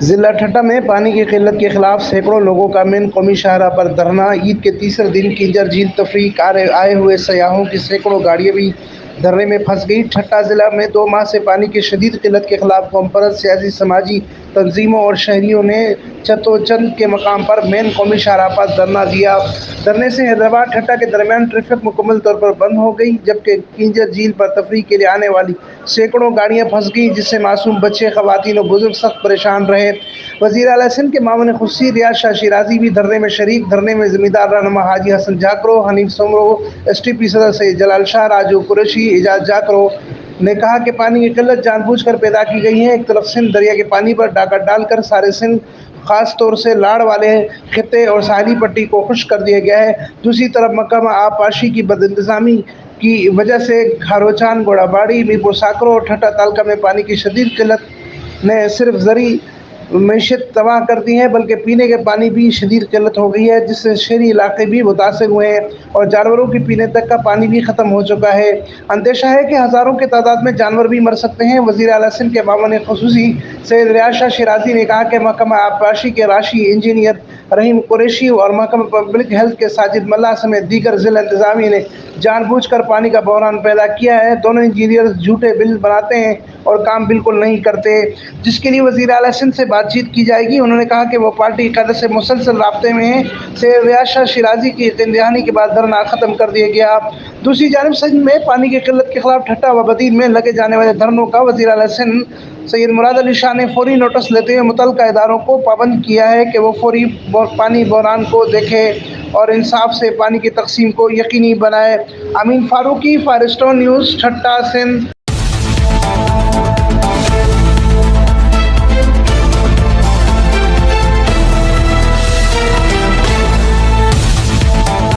ضلع ٹھٹہ میں پانی کی قلت کے خلاف سینکڑوں لوگوں کا مین قومی شاہراہ پر دھرنا۔ عید کے تیسرے دن کنجر جھیل تفریح آئے ہوئے سیاحوں کی سینکڑوں گاڑیاں بھی دھرنے میں پھنس گئی۔ ٹھٹہ ضلع میں 2 ماہ سے پانی کی شدید قلت کے خلاف قوم پرست سیاسی سماجی تنظیموں اور شہریوں نے چتوچند کے مقام پر مین قومی شاہراہ پر دھرنا دیا۔ دھرنے سے حیدرآباد ٹھٹہ کے درمیان ٹریفک مکمل طور پر بند ہو گئی، جبکہ کنجر جھیل پر تفریح کے لیے آنے والی سینکڑوں گاڑیاں پھنس گئیں، جس سے معصوم بچے، خواتین اور بزرگ سخت پریشان رہے۔ وزیر اعلیٰ سندھ کے معاون خصوصی ریاض شاہ شیرازی بھی دھرنے میں شریک۔ دھرنے میں زمیندار رہنما Haji Hassan Jakro, Hanif Soomro, S T P صدر سید جلال شاہ، راجو قریشی، اعجاز جاکرو نے کہا کہ پانی کی قلت جان بوجھ کر پیدا کی گئی ہے۔ ایک طرف سندھ دریا کے پانی پر ڈاکہ ڈال کر سارے سندھ، خاص طور سے لاڑ والے خطے اور ساحلی پٹی کو خشک کر دیا گیا ہے، دوسری طرف محکمہ آب پاشی کی بد انتظامی کی وجہ سے کھاروچان، گوڑا باڑی، میرپور ساکرو اور ٹھٹہ تعلقہ میں پانی کی شدید قلت نے صرف زرعی معیشت تباہ کر دی ہے، بلکہ پینے کے پانی بھی شدید قلت ہو گئی ہے، جس سے شہری علاقے بھی متاثر ہوئے ہیں اور جانوروں کے پینے تک کا پانی بھی ختم ہو چکا ہے۔ اندیشہ ہے کہ ہزاروں کی تعداد میں جانور بھی مر سکتے ہیں۔ وزیر اعلیٰ سندھ کے معاون خصوصی سید ریاض شاہ شیرازی نے کہا کہ محکمہ آب پاشی کے راشی انجینئر رحیم قریشی اور محکمہ پبلک ہیلتھ کے ساجد ملا سمیت دیگر ضلع انتظامیہ نے جان بوجھ کر پانی کا بحران پیدا کیا ہے۔ دونوں انجینئرز جھوٹے بل بناتے ہیں اور کام بالکل نہیں کرتے، جس کے لیے وزیر اعلیٰ سندھ سے بات چیت کی جائے گی۔ انہوں نے کہا کہ وہ پارٹی کی قیادت سے مسلسل رابطے میں ہیں۔ سید ریاض شاہ شیرازی کی یقین دہانی کے بعد دھرنا ختم کر دیا گیا۔ دوسری جانب سندھ میں پانی کی قلت کے خلاف ٹھٹہ و بدین میں لگے جانے والے دھرنوں کا وزیر اعلیٰ سندھ سید مراد علی شاہ نے فوری نوٹس لیتے ہوئے متعلقہ اداروں کو پابند کیا ہے کہ وہ فوری پانی بحران کو دیکھیں اور انصاف سے پانی کی تقسیم کو یقینی بنائیں۔ امین فاروقی، فائرسٹون نیوز، ٹھٹہ، سندھ۔